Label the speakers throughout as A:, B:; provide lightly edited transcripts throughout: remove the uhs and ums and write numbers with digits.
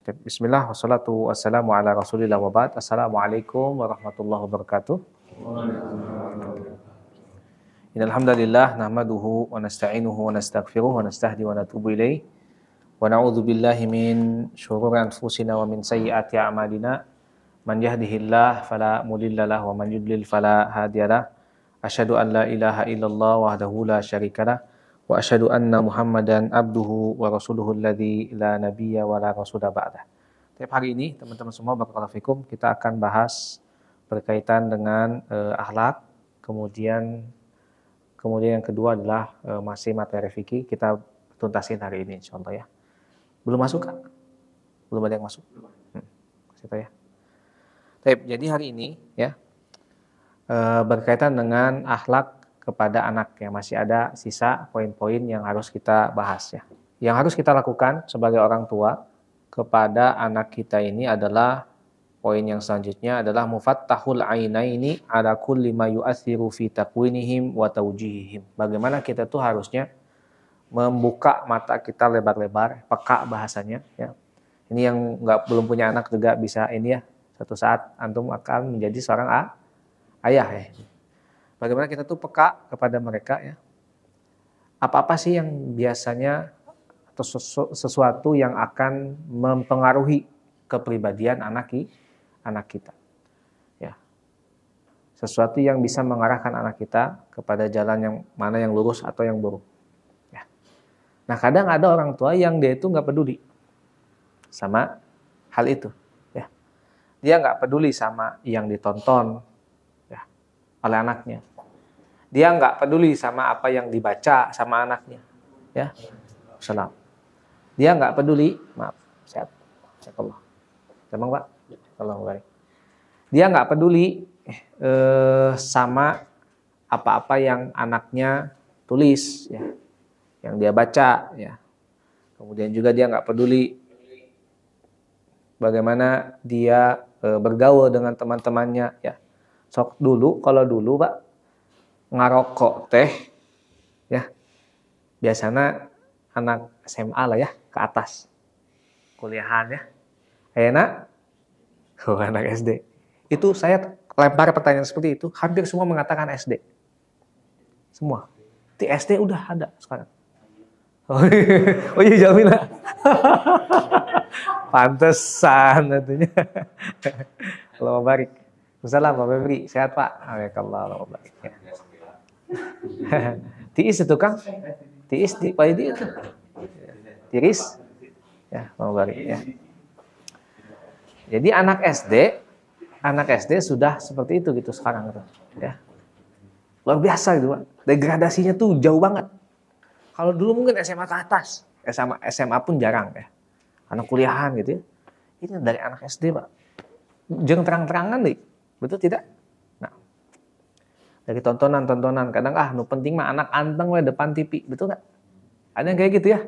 A: Bismillah, wassalatu wassalamu ala rasulillah wa ba'd. Assalamualaikum warahmatullahi wabarakatuh. Innal hamdalillah nahmaduhu wa nasta'inuhu wa nastaghfiruh wa nastahdi wa natubu ilaih. Wa na'udzu billahi min syururi anfusina wa min sayyiati a'malina. Man yahdihillahu fala mudhillalah wa man yudlil fala hadiyalah. Asyhadu an la ilaha illallah wahdahu la syarikalah. Wa asyhadu anna Muhammadan abduhu wa rasuluhu alladzi la nabiyya wa la rasula ba'dah. Tiap hari ini teman-teman semua barakallahu fikum kita akan bahas berkaitan dengan akhlak, kemudian yang kedua adalah masih materi fikih kita tuntasin hari ini insyaallah ya. Belum masuk Kak? Belum ada yang masuk? Kasih tahu ya. Baik, jadi hari ini ya berkaitan dengan akhlak kepada anak ya, masih ada sisa poin-poin yang harus kita bahas ya. Yang harus kita lakukan sebagai orang tua kepada anak kita ini adalah poin yang selanjutnya adalah mufattahul ainaini ala kulli ma yu'athiru fi takwinihim wa tawjihihim. Bagaimana kita tuh harusnya membuka mata kita lebar-lebar, peka bahasanya ya. Ini yang belum punya anak juga bisa ini ya. Suatu saat antum akan menjadi seorang ayah ya. Bagaimana kita tuh peka kepada mereka ya. Apa-apa sih yang biasanya atau sesuatu yang akan mempengaruhi kepribadian anak kita. Ya. Sesuatu yang bisa mengarahkan anak kita kepada jalan yang mana yang lurus atau yang buruk. Ya. Nah, kadang ada orang tua yang dia itu nggak peduli sama hal itu. Ya. Dia nggak peduli sama yang ditonton oleh anaknya. Dia nggak peduli sama apa yang dibaca sama anaknya. Ya. Salam. Dia nggak peduli, maaf, sehat. Insyaallah. Memang Pak? Allah baik. Dia nggak peduli sama apa-apa yang anaknya tulis ya. Yang dia baca ya. Kemudian juga dia nggak peduli bagaimana dia bergaul dengan teman-temannya ya. Sok dulu, kalau dulu Pak ngarokok teh ya biasanya anak SMA lah ya ke atas kuliahan ya enak anak SD itu saya lempar pertanyaan seperti itu hampir semua mengatakan SD semua di SD udah ada sekarang oh iya Jamila pantesan tentunya Allah barik. Salam Pak Febri, sehat Pak? Waalaikumsalam. Tiis itu Kang? Tiis di Pak Idi itu? Tiris? Ya, Bang Bari ya. Jadi anak SD sudah seperti itu gitu sekarang gitu, ya. Luar biasa gitu Pak. Degradasinya tuh jauh banget. Kalau dulu mungkin SMA ke atas, SMA pun jarang ya. Anak kuliahan gitu ya. Ini dari anak SD Pak. Jangan terang-terangan deh. Betul tidak? Nah, dari tontonan kadang nu penting mah anak anteng we depan TV, betul nggak? Ada yang kayak gitu ya?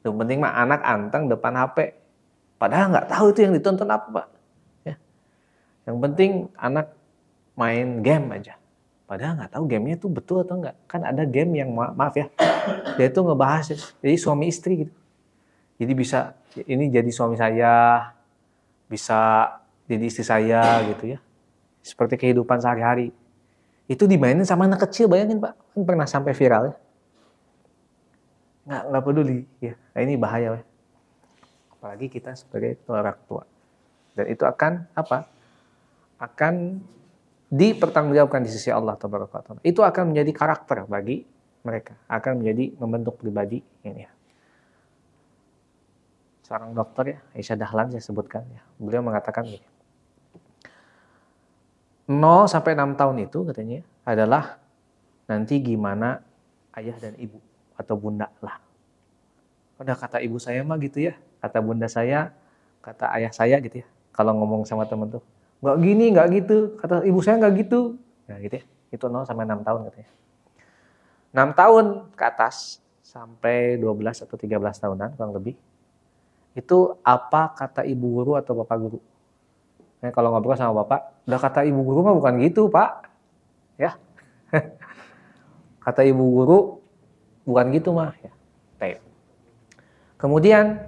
A: Nu penting mah anak anteng depan HP. Padahal nggak tahu itu yang ditonton apa Pak. Ya. Yang penting anak main game aja. Padahal nggak tahu gamenya itu betul atau enggak. Kan ada game yang maaf ya, dia itu ngebahas jadi suami istri gitu. Jadi bisa ini jadi suami saya, bisa jadi istri saya gitu ya. Seperti kehidupan sehari-hari. Itu dimainin sama anak kecil, bayangin Pak. Kan pernah sampai viral ya. Nggak peduli. Ya. Nah, ini bahaya. Ya. Apalagi kita sebagai orang tua. Dan itu akan apa? Akan dipertanggungjawabkan di sisi Allah Tabaraka wa Ta'ala. Itu akan menjadi karakter bagi mereka. Akan menjadi membentuk pribadi ini ya. Seorang dokter ya, Aisyah Dahlan saya sebutkan ya. Beliau mengatakan gini. 0 sampai 6 tahun itu katanya adalah nanti gimana ayah dan ibu atau bunda lah. Udah kata ibu saya mah gitu ya, kata bunda saya, kata ayah saya gitu ya. Kalau ngomong sama temen tuh, nggak gini, nggak gitu, kata ibu saya nggak gitu. Nah gitu ya, itu 0 sampai 6 tahun katanya. 6 tahun ke atas sampai 12 atau 13 tahunan kurang lebih. Itu apa kata ibu guru atau bapak guru. Nah, kalau ngobrol sama bapak, udah kata ibu guru mah bukan gitu Pak, ya. Kata ibu guru bukan gitu mah, ya. Kemudian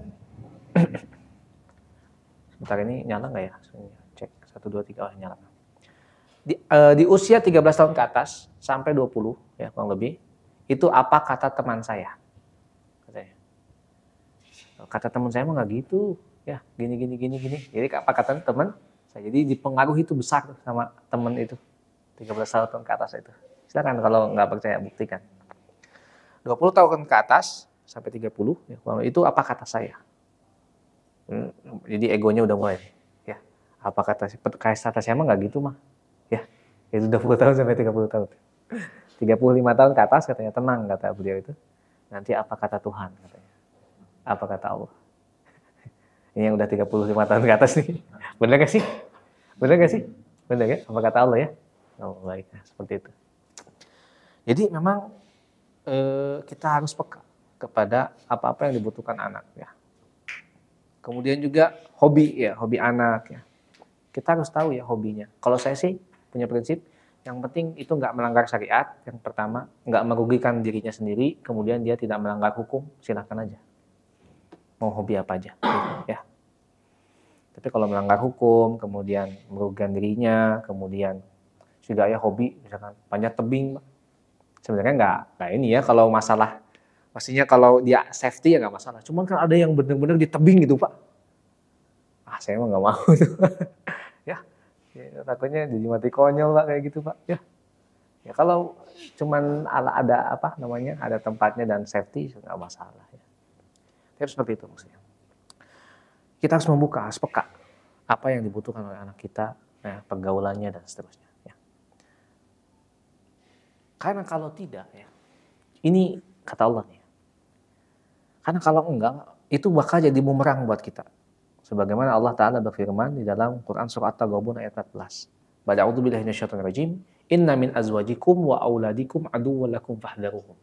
A: Bentar, ini nyala nggak ya? Cek 1, 2, 3, oh nyala. Di usia 13 tahun ke atas sampai 20 ya kurang lebih, itu apa kata teman saya? Katanya. Kata teman saya mah nggak gitu, ya gini. Jadi apa kata teman saya? Jadi dipengaruhi itu besar tuh sama teman itu 13 tahun ke atas itu. Silakan kalau nggak percaya buktikan. 20 tahun ke atas sampai 30 ya, itu apa kata saya? Jadi egonya udah mulai ya. Apa kata saya mah nggak gitu mah. Ya. Itu 20 tahun sampai 30 tahun. 35 tahun ke atas katanya tenang kata beliau itu. Nanti apa kata Tuhan katanya. Apa kata Allah. Ini yang udah 35 tahun ke atas nih. Benar gak sih? Benar ya? Apa kata Allah ya? Oh baik, seperti itu. Jadi memang kita harus peka kepada apa-apa yang dibutuhkan anak ya. Kemudian juga hobi anak ya. Kita harus tahu ya hobinya. Kalau saya sih punya prinsip, yang penting itu nggak melanggar syariat. Yang pertama, nggak merugikan dirinya sendiri. Kemudian dia tidak melanggar hukum, silakan aja. Mau hobi apa aja, ya. Tapi kalau melanggar hukum, kemudian merugikan dirinya, kemudian sudah ya hobi, misalkan panjat tebing, sebenarnya nggak ini ya. Kalau masalah, pastinya kalau dia safety ya nggak masalah. Cuman kan ada yang benar-benar di tebing gitu Pak. Saya mah nggak mau tuh. Ya, takutnya jadi mati konyol Pak kayak gitu Pak. Ya kalau cuman ada ada tempatnya dan safety nggak masalah ya. Tapi seperti itu maksudnya. Kita harus membuka, harus peka apa yang dibutuhkan oleh anak kita, ya, pergaulannya dan seterusnya. Ya. Karena kalau tidak ya, ini kata Allah nih. Karena kalau enggak, itu bakal jadi bumerang buat kita. Sebagaimana Allah Ta'ala berfirman di dalam Quran Surat At-Taghabun ayat 14. A'udzubillahi minasyaitonir rajim. Inna min azwajikum wa auladikum aduwwan lakum fahdharuhum.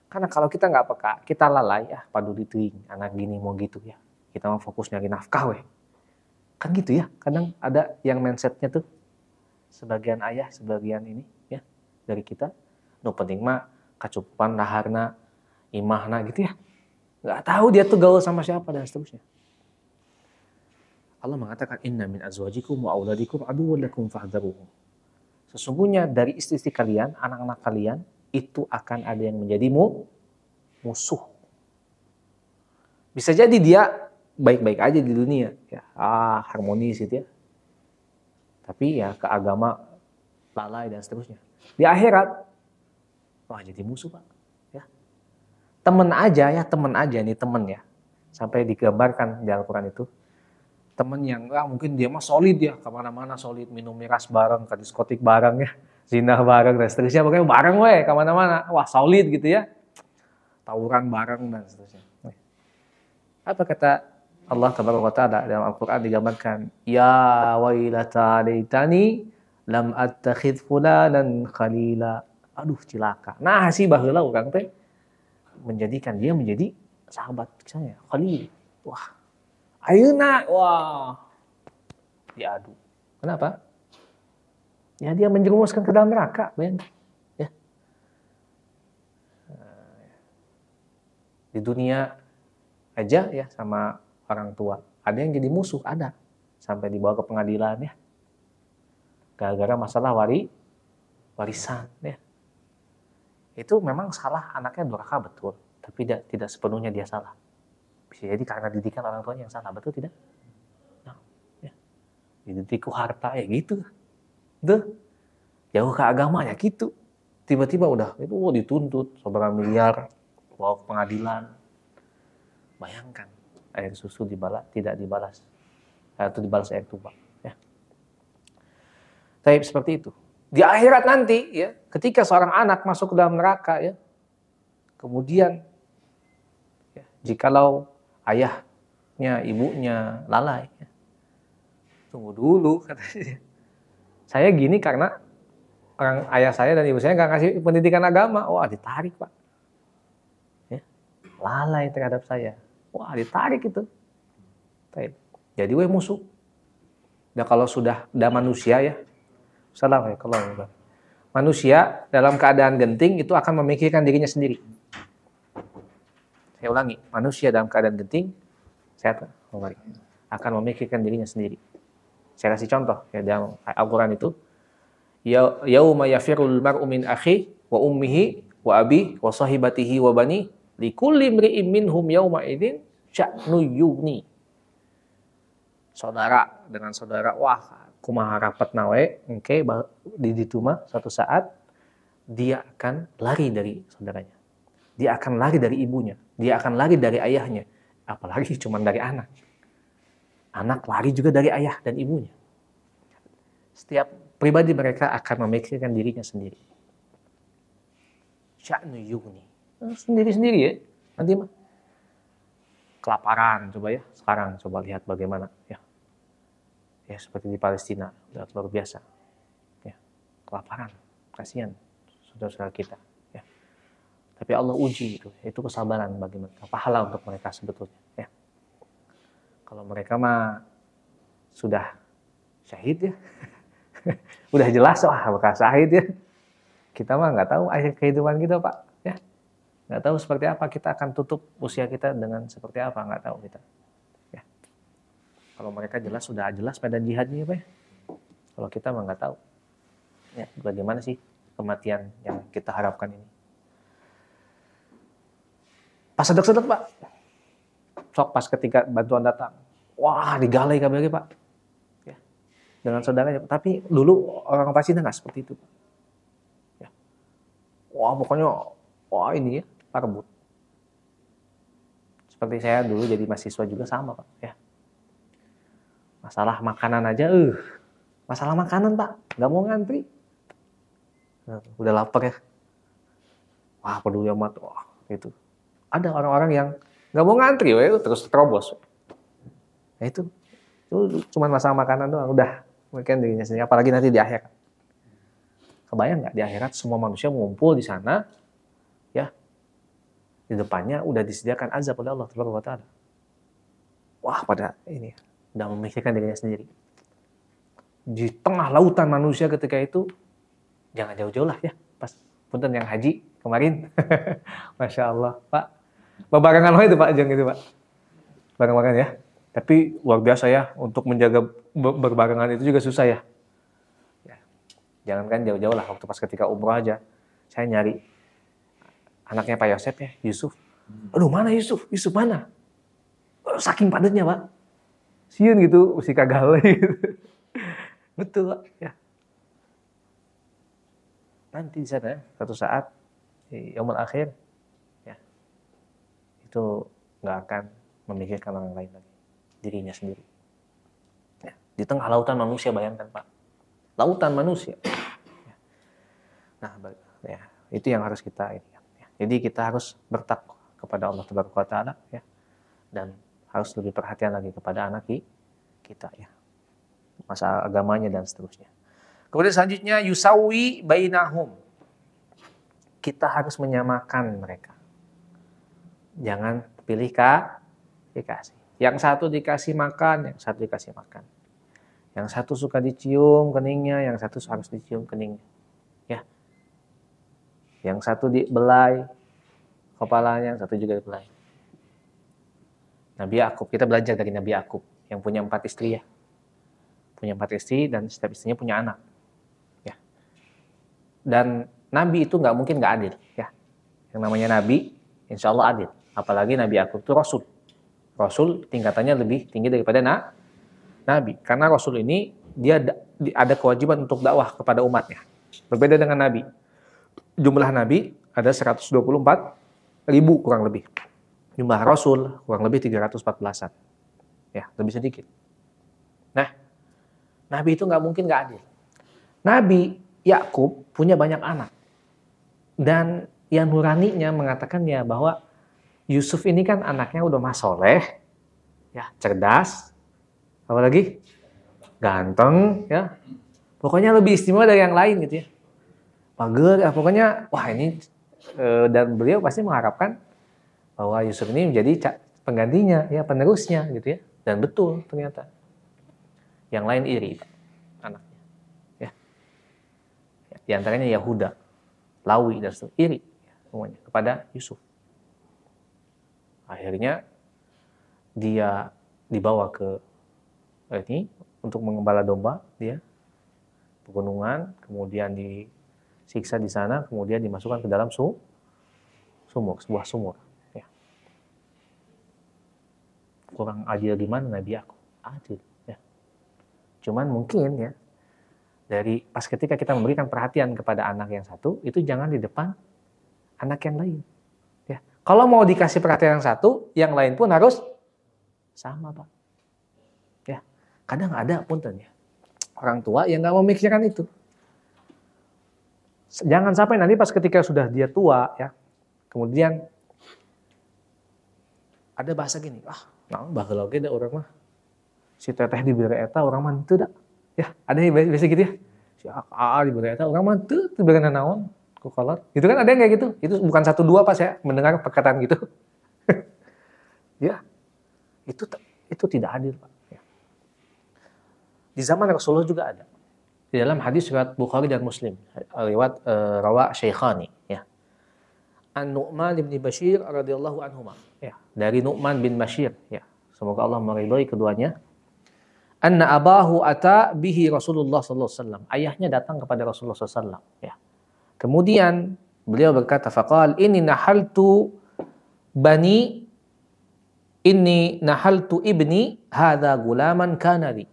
A: Karena kalau kita nggak peka, kita lalai ya, padu dituing, anak gini mau gitu ya. Kita mau fokus nyari nafkah weh. Kan gitu ya, kadang ada yang mindsetnya tuh sebagian ayah, sebagian ini ya dari kita. No penting mah kacukupan laharna, imahna gitu ya. Nggak tahu dia tuh gaul sama siapa dan seterusnya. Allah mengatakan inna min azwajikum wa auladikum aduwwan lakum fahdharuhum. Sesungguhnya dari istri-istri kalian, anak-anak kalian itu akan ada yang menjadi musuh. Bisa jadi dia baik-baik aja di dunia, ya, harmonis gitu ya. Tapi ya ke agama lalai dan seterusnya. Di akhirat, wah jadi musuh Pak. Ya. Temen aja nih temen ya. Sampai digambarkan di Al-Quran itu. Temen yang mungkin dia mah solid ya, kemana-mana solid, minum miras bareng, ke diskotik bareng ya, zina bareng dan seterusnya, pokoknya bareng weh, kemana-mana, wah solid gitu ya, tawuran bareng dan seterusnya. Apa kata Allah Tabaraka wa Ta'ala dalam Al-Quran digambarkan, ya wailata laitani lam attakhidh fulanan khalila. Aduh cilaka. Nah sih baheula urang teh menjadikan dia menjadi sahabat saya, khalil. Wah. Ayeuna, wah. Diadu. Kenapa? Ya dia menjerumuskan ke dalam neraka, bayangkan. Ya. Di dunia aja ya sama orang tua. Ada yang jadi musuh, ada. Sampai dibawa ke pengadilan ya. Gara-gara masalah warisan ya. Itu memang salah anaknya durhaka betul. Tapi tidak sepenuhnya dia salah. Bisa jadi karena didikan orang tuanya yang salah, betul tidak? Nah, ya. Dididikku harta ya gitu. Tuh. Jauh ke agama ya gitu. Tiba-tiba udah itu dituntut seberapa miliar, bawa ke pengadilan. Bayangkan air susu tidak dibalas. Atau dibalas air tuba, ya. Tapi seperti itu. Di akhirat nanti ya, ketika seorang anak masuk ke dalam neraka ya. Kemudian ya, jikalau ayahnya, ibunya lalai. Ya. Tunggu dulu katanya. Saya gini karena ayah saya dan ibu saya nggak ngasih pendidikan agama. Wah ditarik Pak. Ya. Lalai terhadap saya. Wah ditarik itu. Jadi musuh. Dan kalau sudah manusia ya. Salam ya kalau manusia dalam keadaan genting itu akan memikirkan dirinya sendiri. Saya ulangi, manusia dalam keadaan genting, sehat, akan memikirkan dirinya sendiri. Saya kasih contoh ya dalam Al-Qur'an itu, yauma yafirul mar'u min akhi wa ummihi wa abi wa sahibatihi wa bani likulli imri'in minhum yauma idzin sya'nu yughni. Saudara dengan saudara, wah kumaha rapat nawe, engke di ditu mah suatu saat dia akan lari dari saudaranya. Dia akan lari dari ibunya, dia akan lari dari ayahnya, apalagi cuma dari anak. Anak lari juga dari ayah dan ibunya. Setiap pribadi mereka akan memikirkan dirinya sendiri. Sya'nu yughni. Sendiri-sendiri ya. Nanti mah kelaparan coba ya. Sekarang coba lihat bagaimana ya. Ya seperti di Palestina, udah luar biasa. Ya. Kelaparan, kasihan saudara-saudara kita ya. Tapi Allah uji itu kesabaran bagi mereka, pahala untuk mereka sebetulnya ya. Kalau mereka mah sudah syahid ya, udah jelas wah bekas syahid ya. Kita mah nggak tahu akhir kehidupan kita Pak, ya nggak tahu seperti apa, kita akan tutup usia kita dengan seperti apa, nggak tahu kita. Ya. Kalau mereka jelas sudah jelas medan jihadnya Pak ya. Kalau kita mah nggak tahu. Ya, bagaimana sih kematian yang kita harapkan ini? Pas sedek-sedek Pak. Sok pas ketika bantuan datang, wah digalai KBG Pak, ya, dengan saudaranya. Tapi dulu orang Palestina nggak seperti itu, ya. Wah pokoknya, wah ini ya Pak rebut. Seperti saya dulu jadi mahasiswa juga sama Pak, ya. Masalah makanan aja, masalah makanan Pak, nggak mau ngantri, udah lapar ya, wah peduli amat, wah itu. Ada orang-orang yang nggak mau ngantri, terus terobos. Ya itu cuma masalah makanan doang, udah mungkin dirinya sendiri. Apalagi nanti di akhirat. Kebayang nggak di akhirat semua manusia mengumpul di sana, ya di depannya udah disediakan azab oleh Allah Subhanahu wa Ta'ala. Wah pada ini udah memikirkan dirinya sendiri. Di tengah lautan manusia ketika itu, jangan jauh-jauh lah ya. Pas punten yang haji kemarin, masya Allah Pak. Barengan itu Pak, jangan gitu Pak. Bareng-bareng ya. Tapi luar biasa ya, untuk menjaga berbarengan itu juga susah ya. Ya. Jangankan jauh-jauh lah, waktu pas ketika umroh aja, saya nyari anaknya Pak Yosep ya, Yusuf. Aduh mana Yusuf? Yusuf mana? Saking padatnya Pak. Sieun gitu, mesti kagale gitu. Betul Pak. Ya. Nanti di sana, satu saat, di yaumul akhir, itu nggak akan memikirkan orang lain lagi, dirinya sendiri. Ya. Di tengah lautan manusia, bayangkan Pak, lautan manusia. Ya. Nah, ya, itu yang harus kita ini. Ya. Jadi kita harus bertakwa kepada Allah Subhanahu wa Ta'ala ya, dan harus lebih perhatian lagi kepada anak kita ya, masalah agamanya dan seterusnya. Kemudian selanjutnya yusawi bainahum, kita harus menyamakan mereka. Jangan pilih dikasih. Yang satu dikasih makan, yang satu dikasih makan. Yang satu suka dicium keningnya, yang satu harus dicium keningnya. Ya. Yang satu dibelai kepalanya, yang satu juga dibelai. Nabi Yakub, kita belajar dari Nabi Yakub yang punya 4 istri ya. Punya 4 istri dan setiap istrinya punya anak. Ya. Dan Nabi itu nggak mungkin nggak adil ya. Yang namanya Nabi, insya Allah adil. Apalagi Nabi Yakub itu Rasul. Rasul tingkatannya lebih tinggi daripada Nabi. Karena Rasul ini dia ada kewajiban untuk dakwah kepada umatnya. Berbeda dengan Nabi. Jumlah Nabi ada 124.000 kurang lebih. Jumlah Rasul kurang lebih 314-an. Ya, lebih sedikit. Nah, Nabi itu nggak mungkin nggak adil. Nabi Yakub punya banyak anak. Dan yang nuraninya mengatakannya bahwa Yusuf ini kan anaknya udah soleh, ya cerdas, apalagi ganteng, ya pokoknya lebih istimewa dari yang lain gitu ya. Pager, ya pokoknya wah ini dan beliau pasti mengharapkan bahwa Yusuf ini menjadi penggantinya, ya penerusnya gitu ya. Dan betul ternyata yang lain iri anaknya, ya. Di antaranya Yahuda, Lawi dan seterusnya iri semuanya kepada Yusuf. Akhirnya dia dibawa ke ini untuk mengembala domba, dia pegunungan, kemudian disiksa di sana, kemudian dimasukkan ke dalam sumur, sebuah sumur. Ya. Kurang adil gimana Nabi aku? Adil. Ya. Cuman mungkin ya, dari pas ketika kita memberikan perhatian kepada anak yang satu, itu jangan di depan anak yang lain. Ya. Kalau mau dikasih perhatian yang satu, yang lain pun harus sama, Pak. Ya. Kadang ada punten ya, orang tua yang nggak memikirkan itu. Jangan sampai nanti pas ketika sudah dia tua, ya, kemudian ada bahasa gini, nah baheula oge da urang mah. Si teteh dibere eta urang mah teu da. Ya, ada yang biasa gitu ya. Si AA dibere eta urang mah teu dibere naon ku kolot. Gitu kan ada yang kayak gitu. Itu bukan 1 2 pas ya mendengar perkataan gitu. Ya. Itu tidak adil, Pak. Ya. Di zaman Rasulullah juga ada. Di dalam hadis riwayat Bukhari dan Muslim, riwayat rawa Syaikhani, ya. An-Nu'man bin Bashir radhiyallahu anhuma, ya, dari Nu'man bin Bashir, ya. Semoga Allah meridhai keduanya. Anna abahu ata bihi Rasulullah sallallahu alaihi wasallam. Ayahnya datang kepada Rasulullah sallallahu alaihi wasallam, ya. Kemudian beliau berkata, faqal inni nahaltu ibni hadza gulaman kanari.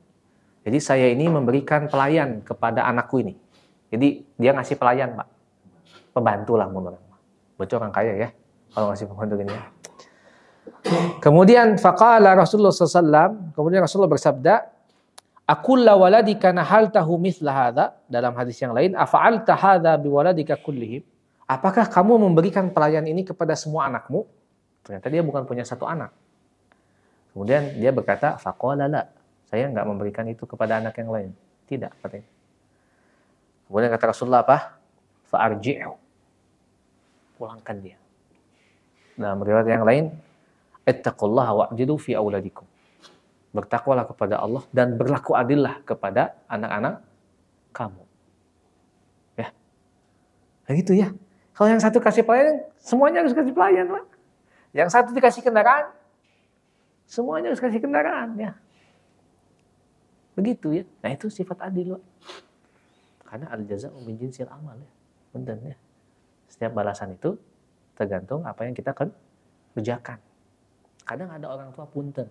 A: Jadi saya ini memberikan pelayan kepada anakku ini. Jadi dia ngasih pelayan, Pak. Pembantu lah menurut orang. Bocor orang kaya ya, kalau ngasih pembantu gini ya. Kemudian faqala Rasulullah sallallahu alaihi wasallam, kemudian Rasulullah bersabda, "Aqulla waladika nahaltahu mithla hadza." Dalam hadis yang lain, afa'alta hadza biwaladika kullihim? Apakah kamu memberikan pelayan ini kepada semua anakmu? Ternyata dia bukan punya satu anak. Kemudian dia berkata, faqala la. Saya enggak memberikan itu kepada anak yang lain. Tidak, katanya. Kemudian kata Rasulullah apa? Fa'arji'u. Pulangkan dia. Dalam riwayat yang lain, ittaqullaha wa'dilu fi auladikum. Bertakwalah kepada Allah dan berlaku adillah kepada anak-anak kamu. Ya. Nah gitu ya. Kalau yang satu kasih pelayan, semuanya harus kasih pelayan, Pak. Yang satu dikasih kendaraan, semuanya harus kasih kendaraan, ya. Begitu ya. Nah itu sifat adil, Pak. Karena al-jaza'u min jinsil amal, ya. Benar ya. Setiap balasan itu tergantung apa yang kita kerjakan. Kadang ada orang tua punten.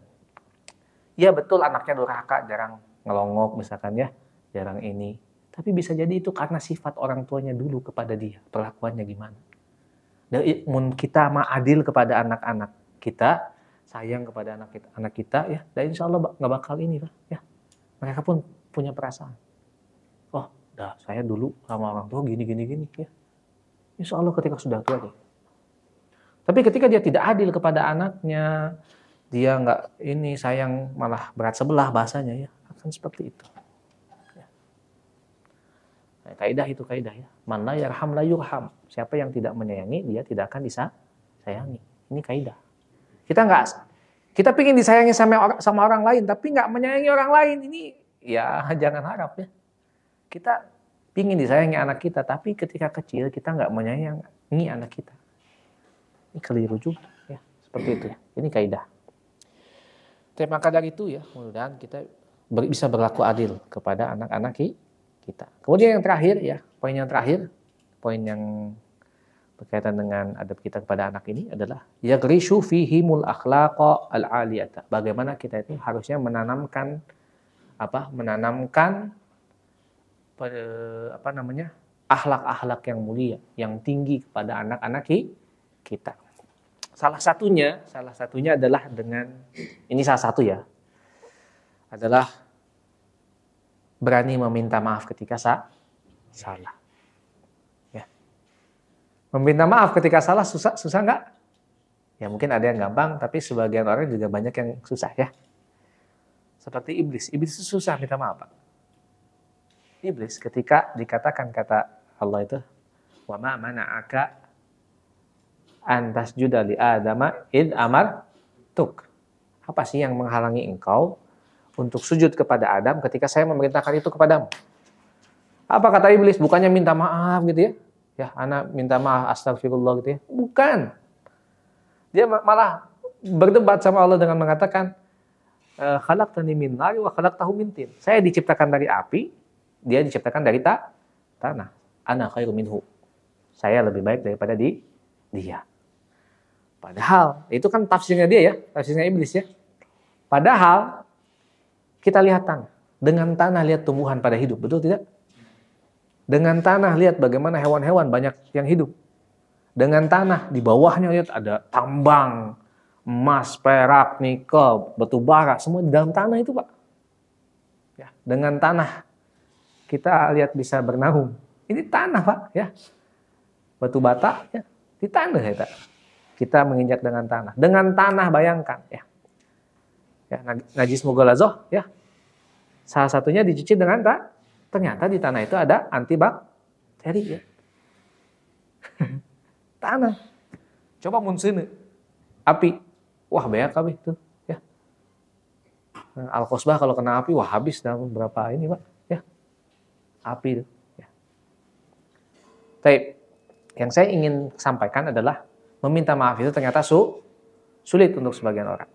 A: Ya betul anaknya durhaka, jarang ngelongok misalkan ya, jarang ini. Tapi bisa jadi itu karena sifat orang tuanya dulu kepada dia, perlakuannya gimana. Dan kita mah adil kepada anak-anak kita, sayang kepada anak kita ya, dan insya Allah nggak bakal ini Pak ya. Mereka pun punya perasaan. Oh, saya dulu sama orang tua gini ya. Insya Allah ketika sudah tua deh. Tapi ketika dia tidak adil kepada anaknya, dia nggak ini sayang malah berat sebelah bahasanya ya, akan seperti itu. Ya. Nah, kaidah ya. Man la yarham la yurham. Siapa yang tidak menyayangi dia tidak akan disayangi. Ini kaidah. Kita pingin disayangi sama orang lain, tapi nggak menyayangi orang lain. Ini ya jangan harap ya. Kita pingin disayangi anak kita, tapi ketika kecil kita nggak menyayangi anak kita. Ini keliru juga ya, seperti itu ya. Ini kaidah. Maka dari itu ya, mudah-mudahan kita bisa berlaku adil kepada anak-anak kita. Kemudian yang terakhir ya, poin yang berkaitan dengan adab kita kepada anak ini adalah yagrishu fihimul akhlaqa al-aliyata. Bagaimana kita itu harusnya menanamkan akhlak-akhlak yang mulia, yang tinggi kepada anak-anak kita. Salah satunya adalah dengan ini adalah berani meminta maaf ketika salah. Ya. Meminta maaf ketika salah susah nggak? Ya mungkin ada yang gampang, tapi sebagian orang juga banyak yang susah ya. Seperti iblis itu susah minta maaf, Pak. Iblis ketika dikatakan kata Allah itu, wa ma mana'aka antas juda li adama id amartuk. Apa sih yang menghalangi engkau untuk sujud kepada Adam ketika saya memerintahkan itu kepadamu? Apa kata iblis? Bukannya minta maaf gitu ya. Ya, anak minta maaf astagfirullah gitu ya. Bukan. Dia malah berdebat sama Allah dengan mengatakan, khalaqtani min nari wa khalaqtahu min tin. Saya diciptakan dari api, dia diciptakan dari tanah. Ana khairu minhu. Saya lebih baik daripada dia. Padahal itu kan tafsirnya dia ya, tafsirnya iblis ya. Padahal kita lihat tanah. Dengan tanah lihat tumbuhan pada hidup, betul tidak? Dengan tanah lihat bagaimana hewan-hewan banyak yang hidup. Dengan tanah di bawahnya lihat ada tambang, emas, perak, nikel, batu bara, semua di dalam tanah itu, Pak. Ya, dengan tanah kita lihat bisa bernaung. Ini tanah, Pak, ya. Batu bata ya, di tanah ya, kita menginjak dengan tanah. Dengan tanah bayangkan ya. Ya, najis mughaladzah ya. Salah satunya dicuci dengan ternyata di tanah itu ada antibakteri ya. Tanah. Coba munseun api. Wah, banyak kabeh tuh ya. Al-Qasbah kalau kena api wah habis dalam berapa ini, Pak, ya. Api itu ya. Baik. Yang saya ingin sampaikan adalah meminta maaf itu ternyata sulit untuk sebagian orang.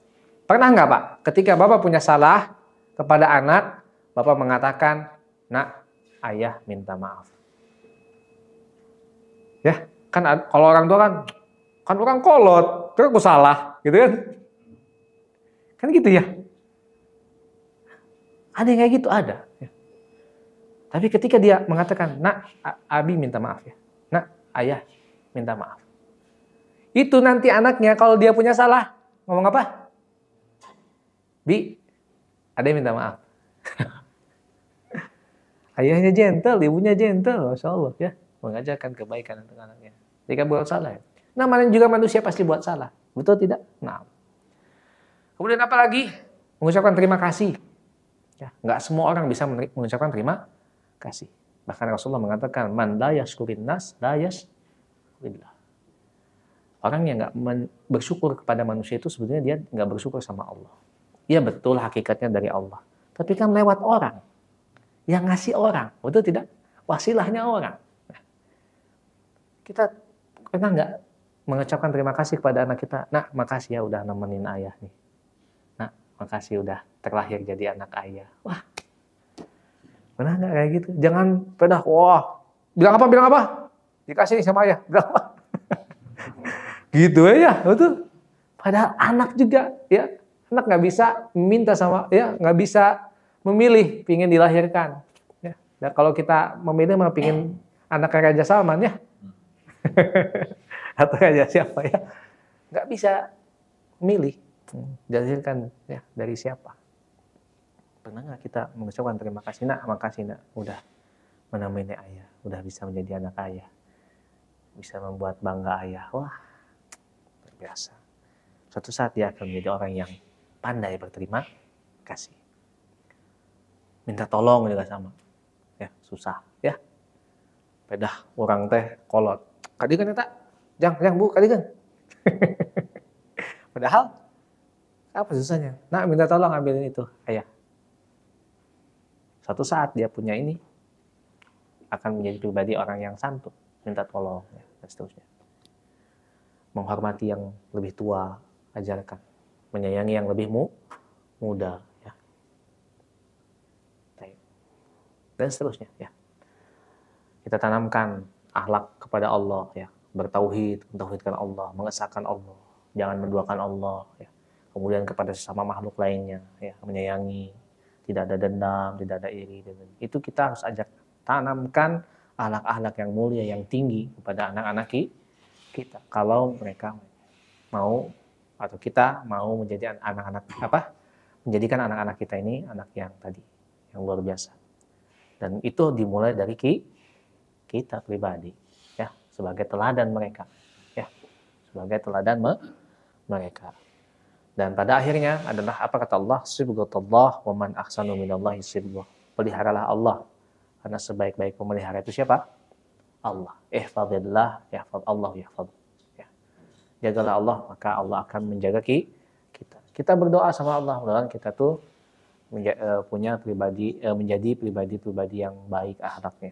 A: Pernah nggak, Pak, ketika Bapak punya salah kepada anak, Bapak mengatakan, "Nak, ayah minta maaf." Ya, kan kalau orang tua kan orang kolot, terus aku salah, gitu kan? Kan gitu ya. Ada yang kayak gitu, ada. Ya. Tapi ketika dia mengatakan, "Nak, Abi minta maaf ya. Nak, ayah minta maaf." Itu nanti anaknya kalau dia punya salah, ngomong apa? "Bi, ada yang minta maaf." Ayahnya gentle, ibunya gentle, Masya Allah ya. Mengajarkan kebaikan untuk anaknya. Jika buat salah. Namanya juga manusia pasti buat salah. Betul tidak? Nah. Kemudian apa lagi? Mengucapkan terima kasih. Ya, nggak semua orang bisa mengucapkan terima kasih. Bahkan Rasulullah mengatakan, "Man la yashkurin nas, la yashkurillah." Orang yang nggak bersyukur kepada manusia itu sebenarnya dia nggak bersyukur sama Allah. Iya betul hakikatnya dari Allah. Tapi kan lewat orang. Yang ngasih orang. Betul tidak? Wasilahnya orang. Nah, kita pernah nggak mengucapkan terima kasih kepada anak kita? "Nak, makasih ya udah nemenin ayah nih. Nak, makasih udah terlahir jadi anak ayah." Wah, pernah nggak kayak gitu? Jangan pedah, wah, bilang apa? Dikasih nih sama ayah, bilang apa? Gitu aja, betul. Padahal anak juga, ya, anak nggak bisa minta sama, ya, nggak bisa memilih, pingin dilahirkan. Ya. Dan kalau kita memilih mah pingin anak Raja Salman ya, atau Raja siapa ya, nggak bisa milih dilahirkan ya dari siapa. Pernah nggak kita mengucapkan terima kasih, "Nak, makasih nak, udah menemani ayah, udah bisa menjadi anak ayah, bisa membuat bangga ayah." Wah, biasa. Suatu saat dia akan menjadi orang yang pandai berterima kasih. Minta tolong juga sama. Ya, susah, ya. Pedah orang teh kolot. Kadigan eta? Jang Bu, kadigan. Padahal apa susahnya? Nak, minta tolong ambilin itu, ayah. Suatu saat dia punya ini akan menjadi pribadi orang yang santun, minta tolong ya, dan seterusnya. Menghormati yang lebih tua, ajarkan. Menyayangi yang lebih muda, ya. Dan seterusnya, ya. Kita tanamkan akhlak kepada Allah, ya. Bertauhid, mentauhidkan Allah, mengesahkan Allah, jangan menduakan Allah, ya. Kemudian kepada sesama makhluk lainnya, ya, menyayangi, tidak ada dendam, tidak ada iri. Itu kita harus ajak tanamkan akhlak-akhlak yang mulia, yang tinggi kepada anak-anak kita. Kalau mereka mau atau kita mau menjadi anak-anak menjadikan anak-anak kita ini anak yang tadi yang luar biasa. Dan itu dimulai dari kita pribadi, ya, sebagai teladan mereka, ya, sebagai teladan mereka. Dan pada akhirnya adalah apa kata Allah? Sibghatullah wa man ahsanu minallahi sibghah. Peliharalah Allah, karena sebaik-baik pemelihara itu siapa? Allah. Ihfazillah yahfaz Allah yahfaz. Ya. Jagalah Allah, maka Allah akan menjaga kita. Kita berdoa sama Allah, mudah-mudahan kita tuh punya menjadi pribadi-pribadi yang baik akhlaknya.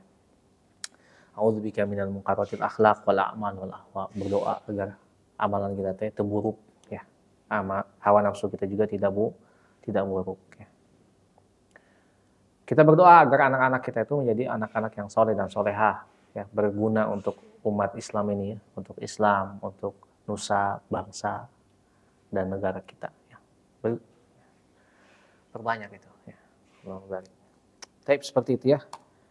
A: A'udzubika minal munqaratil akhlaq wal a'mal wal ahwa. Berdoa agar amalan kita teh terburuk, ya. Hawa nafsu kita juga tidak tidak buruk. Ya. Kita berdoa agar anak-anak kita itu menjadi anak-anak yang soleh dan solehah, ya, berguna untuk umat Islam ini, ya, untuk Islam, untuk nusa, bangsa, dan negara kita. Ya. Perbanyak itu. Ya. Tapi seperti itu ya.